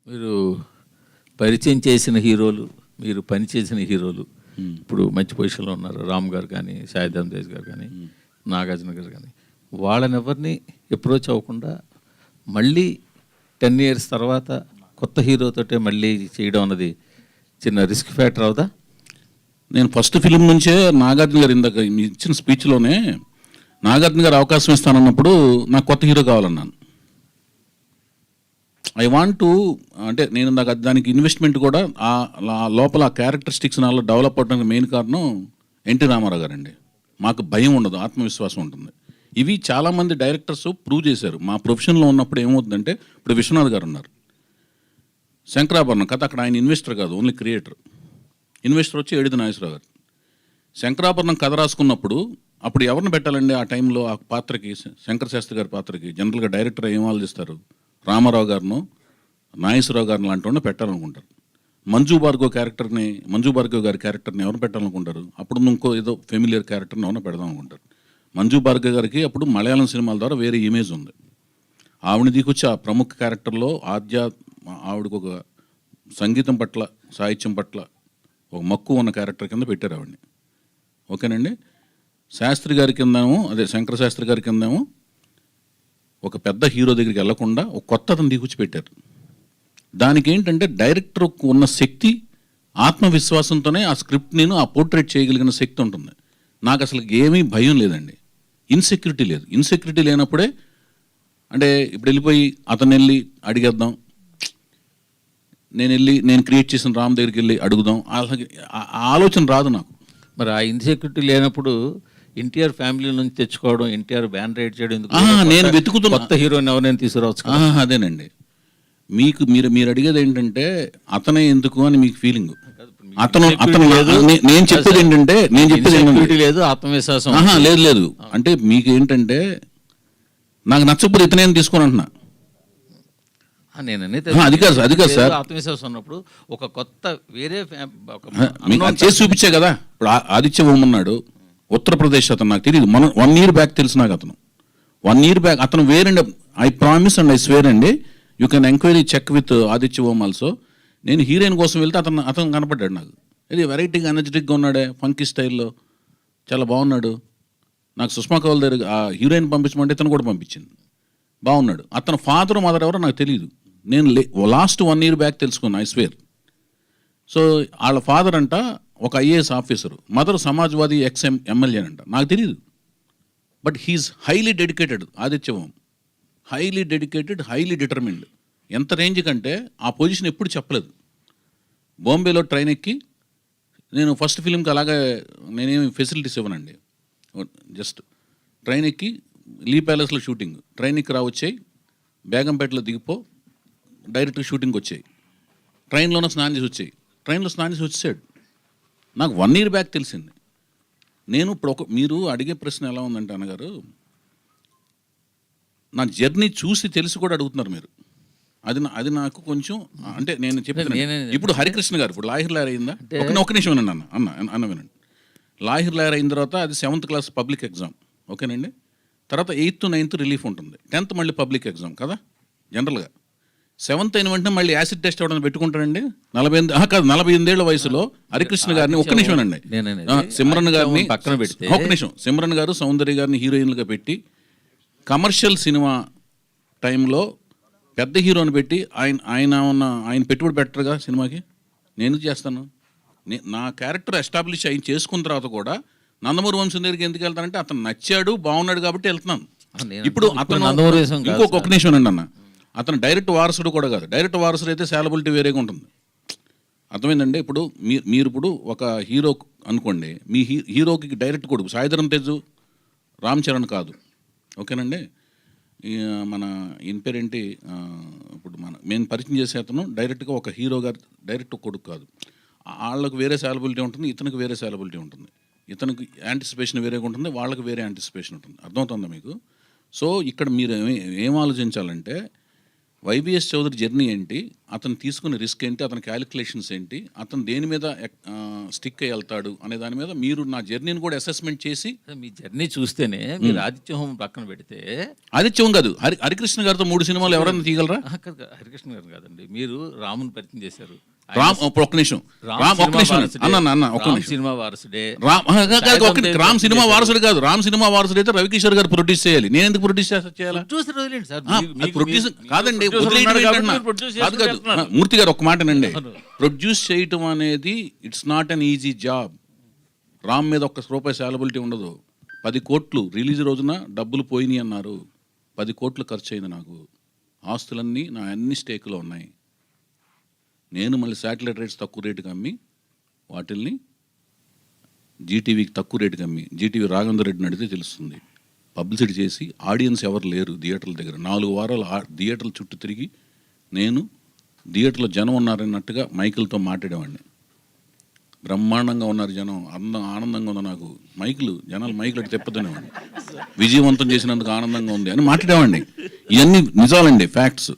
మీరు పరిచయం చేసిన హీరోలు, మీరు పనిచేసిన హీరోలు ఇప్పుడు మంచి పొజిషన్లో ఉన్నారు. రామ్ గారు కానీ, సాయిధరం తేజ్ గారు కానీ, నాగార్జున గారు కానీ, వాళ్ళని ఎవరిని అప్రోచ్ అవ్వకుండా మళ్ళీ 10 years తర్వాత కొత్త హీరోతోటే మళ్ళీ చేయడం అన్నది చిన్న రిస్క్ ఫ్యాక్టర్ అవుదా? నేను ఫస్ట్ ఫిలిం నుంచే నాగార్జున గారు ఇందాక ఇచ్చిన స్పీచ్లోనే నాగార్జున గారు అవకాశం ఇస్తానన్నప్పుడు నాకు కొత్త హీరో కావాలన్నాను. ఐ వాంట్ టు, అంటే నేను దానికి ఇన్వెస్ట్మెంట్ కూడా లోపల ఆ క్యారెక్టరిస్టిక్స్ నాలో డెవలప్ అవడానికి మెయిన్ కారణం ఎన్టీ రామారావు గారండి. మాకు భయం ఉండదు, ఆత్మవిశ్వాసం ఉంటుంది. ఇవి చాలామంది డైరెక్టర్స్ ప్రూవ్ చేశారు. మా ప్రొఫెషన్లో ఉన్నప్పుడు ఏమవుతుందంటే, ఇప్పుడు విశ్వనాథ్ గారు ఉన్నారు, శంకరాభరణం కథ, అక్కడ ఆయన ఇన్వెస్టర్ కాదు, ఓన్లీ క్రియేటర్. ఇన్వెస్టర్ వచ్చి ఏడిది నాగేశ్వరరావు గారు. శంకరాభరణం కథ రాసుకున్నప్పుడు అప్పుడు ఎవరిని పెట్టాలండి ఆ టైంలో ఆ పాత్రకి? శంకర శాస్త్రి గారి పాత్రకి జనరల్గా డైరెక్టర్ ఏం ఆలోచిస్తారు? రామారావు గారిను, నాగేశ్వరరావు గారిని లాంటి వాడిని పెట్టాలనుకుంటారు. మంజు భార్గవ్ గారి క్యారెక్టర్ని ఎవరు పెట్టాలనుకుంటారు? అప్పుడు ఇంకో ఏదో ఫెమిలియర్ క్యారెక్టర్ని ఎవరైనా పెడదాం అనుకుంటారు. మంజు భార్గవ్ గారికి అప్పుడు మలయాళం సినిమాల ద్వారా వేరే ఇమేజ్ ఉంది. ఆవిడని దిగొచ్చి ఆ ప్రముఖ క్యారెక్టర్లో ఆవిడకు ఒక సంగీతం పట్ల, సాహిత్యం పట్ల ఒక మక్కువ ఉన్న క్యారెక్టర్ కింద పెట్టారు ఆవిడని. ఓకేనండి. శాస్త్రి గారి కిందేమో, అదే శంకర శాస్త్రి గారి కిందేమో ఒక పెద్ద హీరో దగ్గరికి వెళ్లకుండా ఒక కొత్త అతను దిగుచ్చి పెట్టారు. దానికి ఏంటంటే డైరెక్టర్కు ఉన్న శక్తి, ఆత్మవిశ్వాసంతోనే ఆ స్క్రిప్ట్ నేను ఆ పోర్ట్రేట్ చేయగలిగిన శక్తి ఉంటుంది. నాకు అసలు ఏమీ భయం లేదండి, ఇన్సెక్యూరిటీ లేదు. ఇన్సెక్యూరిటీ లేనప్పుడే, అంటే ఇప్పుడు వెళ్ళిపోయి అతను వెళ్ళి అడిగేద్దాం, నేను క్రియేట్ చేసిన రామ్ దగ్గరికి వెళ్ళి అడుగుదాం, అలాగే ఆలోచన రాదు నాకు. మరి ఆ ఇన్సెక్యూరిటీ లేనప్పుడు ఎన్టీఆర్ ఫ్యామిలీ నుంచి తెచ్చుకోవడం, ఎన్టీఆర్ బ్యాన్ రైడ్ చేయడం ఎందుకు? నేను వెతుకుతున్నా కొత్త హీరోని ఎవరైనా తీసుకురావచ్చు. అదేనండి, మీరు అడిగేది ఏంటంటే అతనే ఎందుకు అని మీకు ఫీలింగ్. నేను చెప్పేది ఏంటంటే లేదు, ఆత్మవిశ్వాసం లేదు. అంటే మీకు ఏంటంటే నాకు నచ్చకపోతే ఇతనే తీసుకొని అంటున్నా. అది కాదు సార్, ఆత్మవిశ్వాసం ఉన్నప్పుడు ఒక కొత్త వేరే చేసి చూపించే కదా. ఇప్పుడు ఆదిత్య ఓం ఉన్నాడు, ఉత్తరప్రదేశ్ అతను, నాకు తెలియదు, 1 year బ్యాక్ తెలుసు నాకు. అతను 1 year బ్యాక్ అతను వేరండి. I promise and I swear అండి, you can enquiry check with Aditya Om also. నేను హీరోయిన్ కోసం వెళ్తే అతను కనపడ్డాడు నాకు. ఇది వెరైటీగా ఎనర్జెటిక్గా ఉన్నాడే, ఫంకీ స్టైల్లో చాలా బాగున్నాడు. నాకు సుష్మా కౌల్ దగ్గర ఆ హీరోయిన్ పంపించమంటే ఇతను కూడా పంపించింది, బాగున్నాడు. అతను ఫాదర్ మదర్ ఎవరో నాకు తెలియదు. నేను లాస్ట్ 1 year బ్యాక్ తెలుసుకున్నాను, ఐ స్వేర్. సో వాళ్ళ ఫాదర్ అంట ఒక IAS officer, mother Samajwadi MLA అంట, నాకు తెలియదు. But he is highly dedicated. Aditya Om highly dedicated, highly determined. ఎంత రేంజ్ కంటే ఆ పొజిషన్ ఎప్పుడు చెప్పలేదు. బాంబేలో ట్రైన్ ఎక్కి, నేను ఫస్ట్ ఫిలింకి అలాగే నేనేమి ఫెసిలిటీస్ ఇవ్వనండి, జస్ట్ ట్రైన్ ఎక్కి లీ ప్యాలెస్లో షూటింగ్, ట్రైన్ ఎక్కి వచ్చాయి, బేగంపేటలో దిగిపో, డైరెక్ట్గా షూటింగ్కి వచ్చాయి, ట్రైన్లోనే స్నానం చేసి వచ్చాయి. ట్రైన్లో స్నానం చేసి వచ్చాడు. నాకు 1 year బ్యాక్ తెలిసింది. నేను ఇప్పుడు మీరు అడిగే ప్రశ్న ఎలా ఉందంటే అన్నగారు, నా జర్నీ చూసి తెలిసి కూడా అడుగుతున్నారు మీరు. అది నాకు కొంచెం, అంటే నేను చెప్పాను. ఇప్పుడు హరికృష్ణ గారు ఇప్పుడు లాహిర్ లాయర్ అయిందా? ఒక నిమిషం వినండి అన్న వినండి. లాహిర్ లాయర్ అయిన తర్వాత అది 7th class పబ్లిక్ ఎగ్జామ్, ఓకేనండి. తర్వాత 8th, 9th రిలీఫ్ ఉంటుంది, 10th మళ్ళీ పబ్లిక్ ఎగ్జామ్ కదా జనరల్గా. 7th అయిన వెంటనే మళ్ళీ యాసిడ్ టెస్ట్ అవ్వడం పెట్టుకుంటారండి. 48 ఏళ్ల వయసులో హరికృష్ణ గారిని, ఒక్క నిమిషం అండి, సిమ్రన్ గారిని పక్కన పెట్టి, ఒక్క నిమిషం, సిమ్రన్ గారు సౌందర్య గారిని హీరోయిన్లుగా పెట్టి కమర్షియల్ సినిమా టైంలో పెద్ద హీరోని పెట్టి ఆయన పెట్టుబడి పెట్టరుగా సినిమాకి. నేను చేస్తాను, నా క్యారెక్టర్ ఎస్టాబ్లిష్ అయిన చేసుకున్న తర్వాత కూడా నందమూరి వంశం దగ్గరికి ఎందుకు వెళ్తానంటే అతను నచ్చాడు, బాగున్నాడు కాబట్టి వెళ్తున్నాను. ఇప్పుడు అతను ఒక్క నిమిషం అండి అన్న, అతను డైరెక్ట్ వారసుడు కూడా కాదు. డైరెక్ట్ వారసుడు అయితే శాలబిలిటీ వేరేగా ఉంటుంది, అర్థమైందండి. ఇప్పుడు మీరు ఇప్పుడు ఒక హీరో అనుకోండి, మీ హీరోకి డైరెక్ట్ కొడుకు సాయిధరం తేజ్, రామ్ చరణ్ కాదు, ఓకేనండి. మన ఈయన పేరేంటి, ఇప్పుడు మేము పరిచయం చేసే అతను డైరెక్ట్గా ఒక హీరో గారు డైరెక్ట్ కొడుకు కాదు. వాళ్ళకు వేరే శాలబిలిటీ ఉంటుంది, ఇతనికి వేరే శాలబిలిటీ ఉంటుంది. ఇతనికి యాంటిసిపేషన్ వేరేగా ఉంటుంది, వాళ్ళకి వేరే యాంటిసిపేషన్ ఉంటుంది. అర్థమవుతుందా మీకు? సో ఇక్కడ మీరు ఏం ఆలోచించాలంటే, వైబిఎస్ చౌదరి జర్నీ ఏంటి, అతను తీసుకునే రిస్క్ ఏంటి, అతని క్యాలిక్యులేషన్స్ ఏంటి, అతను దేని మీద స్టిక్ అయ్యి వెళ్తాడు అనే దాని మీద మీరు నా జర్నీని కూడా అసెస్మెంట్ చేసి. మీ జర్నీ చూస్తేనే మీరు ఆదిత్య హోమం పక్కన పెడితే, ఆదిత్యం కాదు హరికృష్ణ గారితో 3 సినిమాలు ఎవరైనా తీయగలరా? హరికృష్ణ గారు కాదండి, మీరు రాముని పరిచయం చేశారు. ఒక్క నిమిషం సినిమా వారసుడే. రామ్ సినిమా వారసుడు కాదు, రామ్ సినిమా వారసుడు అయితే రవికిషోర్ గారు ప్రొడ్యూస్ చేయాలి. నేను ఎందుకు ప్రొడ్యూస్ చేయాలి? ప్రొడ్యూస్ కాదండి, కాదు కాదు మూర్తి గారు ఒక్క మాటనండి. ప్రొడ్యూస్ చేయటం అనేది it's not an easy job. Ram మీద ఒక్క రూపాయి సాలబిలిటీ ఉండదు. 10 కోట్లు రిలీజ్ రోజున డబ్బులు పోయినాయి అన్నారు. 10 కోట్లు ఖర్చు అయింది నాకు. ఆస్తులన్నీ నా అన్ని స్టేకులో ఉన్నాయి. నేను మళ్ళీ శాటిలైట్ రైట్స్ తక్కువ రేటుకి అమ్మి వాటిల్ని జీటీవీకి తక్కువ రేటుకి అమ్మి, జీటీవీ రాఘవేంద్ర రెడ్డిని అడిగితే తెలుస్తుంది, పబ్లిసిటీ చేసి ఆడియన్స్ ఎవరు లేరు థియేటర్ల దగ్గర. 4 వారాలు థియేటర్ల చుట్టూ తిరిగి నేను థియేటర్లో జనం ఉన్నారన్నట్టుగా మైకులతో మాట్లాడేవాడిని. బ్రహ్మాండంగా ఉన్నారు జనం, ఆనందంగా ఉంది నాకు. జనాలు మైకులు తిప్పదనేవాడిని. విజయవంతం చేసినందుకు ఆనందంగా ఉంది అని మాట్లాడేవాడిని. ఇవన్నీ నిజాలండి, ఫ్యాక్ట్స్.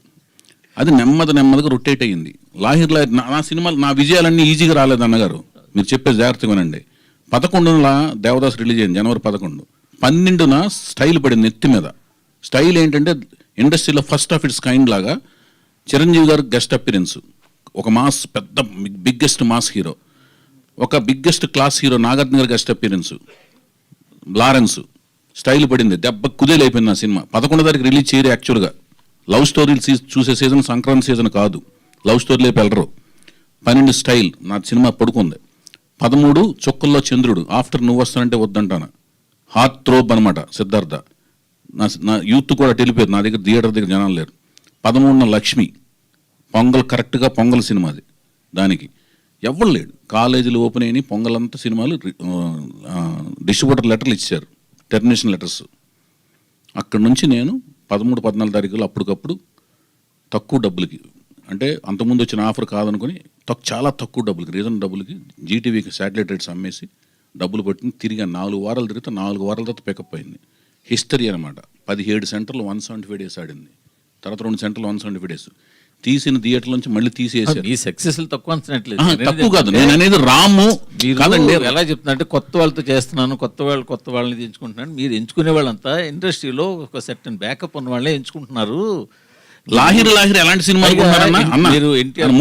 అది నెమ్మదిగా రొటేట్ అయ్యింది. లాహిర్ నా సినిమాలు, నా విజయాలన్నీ ఈజీగా రాలేదు అన్నగారు, మీరు చెప్పే జాగ్రత్తగానండి. 11న దేవదాస్ రిలీజ్ అయింది, జనవరి 11. 12న స్టైల్ పడింది నెత్తి మీద. స్టైల్ ఏంటంటే ఇండస్ట్రీలో ఫస్ట్ ఆఫ్ ఇట్స్ కైండ్ లాగా చిరంజీవి గారు గెస్ట్ అపిరెన్స్, ఒక మాస్ పెద్ద బిగ్గెస్ట్ మాస్ హీరో, ఒక బిగ్గెస్ట్ క్లాస్ హీరో నాగార్జున గారు గెస్ట్ అపిరెన్స్, లారెన్స్. స్టైల్ పడింది, దెబ్బ కుదేలైపోయింది నా సినిమా. 11వ తారీఖు రిలీజ్ చేయరు. యాక్చువల్గా లవ్ స్టోరీలు చూసే సీజన్ సంక్రాంతి సీజన్ కాదు, లవ్ స్టోరీలు వెళ్ళరు. 12 స్టైల్ నా సినిమా పడుకుంది. 13 చుక్కల్లో చంద్రుడు, ఆఫ్టర్ నువ్వు వస్తానంటే వద్దంటాను, హార్ట్ థ్రోబ్ అనమాట సిద్ధార్థ. నా యూత్ కూడా వెళ్ళిపోయారు, నా దగ్గర థియేటర్ దగ్గర జనాలు లేరు. 13న లక్ష్మి, పొంగల్, కరెక్ట్గా పొంగల్ సినిమాది. దానికి ఎవరు లేడు, కాలేజీలు ఓపెన్ అయినాయి, పొంగల్ అంతా సినిమాలు డిస్ట్రిబ్యూటర్ లెటర్లు ఇచ్చారు, టెర్మినేషన్ లెటర్స్. అక్కడి నుంచి నేను 13, 14 తారీఖులు అప్పటికప్పుడు తక్కువ డబ్బులకి, అంటే అంతకుముందు వచ్చిన ఆఫర్ కాదనుకుని చాలా తక్కువ డబ్బులకి, రీజన్ డబ్బులకి జీటీవీకి శాటిలైట్ రైట్స్ అమ్మేసి డబ్బులు పట్టుకుని తిరిగి 4 వారాలు తిరిగితే 4 వారాల తర్వాత పికప్ అయింది. హిస్టరీ అనమాట. 17 సెంటర్లు 175 డేస్ ఆడింది. తర్వాత 2 సెంటర్లు 175 డేస్. తీసిన థియేటర్ నుంచి మళ్ళీ తీసేసారు. ఈ సక్సెస్ తక్కువ అంచనట్లేదు, తక్కువ కాదు. నేను అనేది రాము కాదండి. ఎలా చెప్తున్నా అంటే కొత్త వాళ్ళతో చేస్తున్నాను, కొత్త వాళ్ళని ఎంచుకుంటున్నాను. మీరు ఎంచుకునే వాళ్ళంతా ఇండస్ట్రీలో ఒక సెర్టన్ బ్యాకప్ ఉన్న వాళ్ళే ఎంచుకుంటున్నారు. లాహిర్ ఎలాంటి సినిమా మీరు ఎన్టీఆర్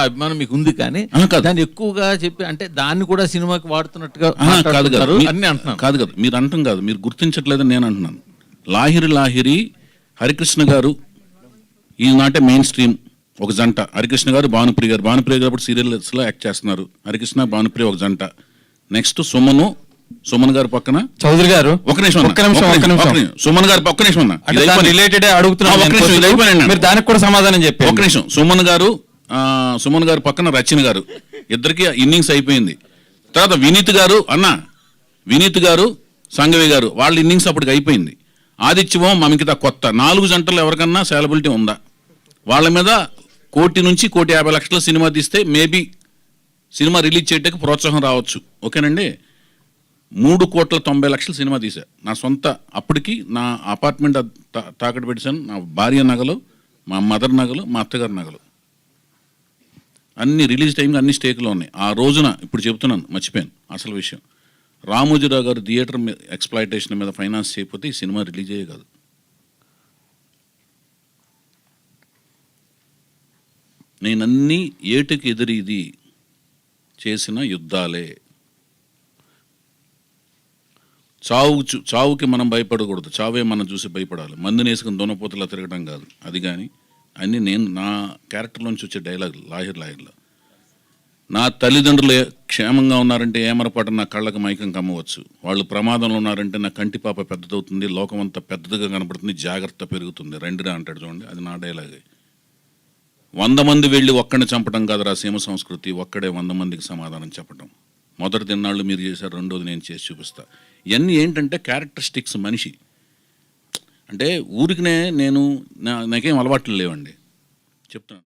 అభిమానం మీకు ఉంది, కానీ దాన్ని ఎక్కువగా చెప్పి అంటే దాన్ని కూడా సినిమాకి వాడుతున్నట్టుగా అన్ని అంటున్నాను. కాదు మీరు అంటాం కాదు, మీరు గుర్తించట్లేదని నేను అంటున్నాను. లాహిరి హరికృష్ణ గారు ఈనాటే మెయిన్ స్ట్రీమ్ ఒక జంట. హరికృష్ణ గారు భానుప్రియ గారు ఇప్పుడు సీరియల్స్లో యాక్ట్ చేస్తున్నారు. హరికృష్ణ భానుప్రియ ఒక జంట. నెక్స్ట్ సుమన్ గారు పక్కన చౌదరి గారు. ఒక నిమిషం సుమన్ గారు ఒక్క నిమిషం రిలేటెడ్ అడుగుతున్నాను, దానికి కూడా సమాధానం చెప్పి. ఒక నిమిషం. సుమన్ గారు పక్కన రచన గారు, ఇద్దరికి ఇన్నింగ్స్ అయిపోయింది. తర్వాత వినీత్ గారు సంగవి గారు, వాళ్ళ ఇన్నింగ్స్ అప్పటికి అయిపోయింది. ఆదిత్యమో మమికిత కొత్త 4 జంటలు ఎవరికన్నా సాలబిలిటీ ఉందా? వాళ్ళ మీద 1 కోటి నుంచి 1,50,00,000 సినిమా తీస్తే మేబీ సినిమా రిలీజ్ చేయడానికి ప్రోత్సాహం రావచ్చు. ఓకేనండి. 3,90,00,000 సినిమా తీసా నా సొంత. అప్పటికి నా అపార్ట్మెంట్ తాకట్టు పెట్టాను. నా భార్య నగలు, మా మదర్ నగలు, మా అత్తగారి నగలు అన్ని రిలీజ్ టైంకి అన్ని స్టేక్లో ఉన్నాయి. ఆ రోజున ఇప్పుడు చెప్తున్నాను, మర్చిపోయాను అసలు విషయం. రామోజీరావు గారు థియేటర్ ఎక్స్ప్లాయిటేషన్ మీద ఫైనాన్స్ చేయకపోతే ఈ సినిమా రిలీజ్ అయ్యే కాదు. నేనన్నీ ఏటుకి ఎదురీది చేసిన యుద్ధాలే. చావుకి మనం భయపడకూడదు, చావే మనం చూసి భయపడాలి. మందుని వేసుకుని దొనపోతలా తిరగడం కాదు. అది కానీ అన్నీ నేను నా క్యారెక్టర్లోంచి వచ్చే డైలాగులు. లాహిర్లో నా తల్లిదండ్రులు క్షేమంగా ఉన్నారంటే ఏమరపాటు నా కళ్ళకు మైకం కమ్మవచ్చు. వాళ్ళు ప్రమాదంలో ఉన్నారంటే నా కంటి పాప పెద్దదవుతుంది, లోకమంతా పెద్దదిగా కనపడుతుంది, జాగ్రత్త పెరుగుతుంది. రండిరా అంటాడు చూడండి, అది నా డైలాగే. 100 మంది వెళ్ళి ఒక్కడిని చంపడం కాదురా సీమ సంస్కృతి, ఒక్కడే 100 మందికి సమాధానం చెప్పడం. మొదటి తిన్నాళ్ళు మీరు చేశారు, రెండోది నేను చేసి చూపిస్తా. ఇవన్నీ ఏంటంటే క్యారెక్టరిస్టిక్స్. మనిషి అంటే ఊరికినే నాకేం అలవాట్లు లేవండి చెప్తున్నాను.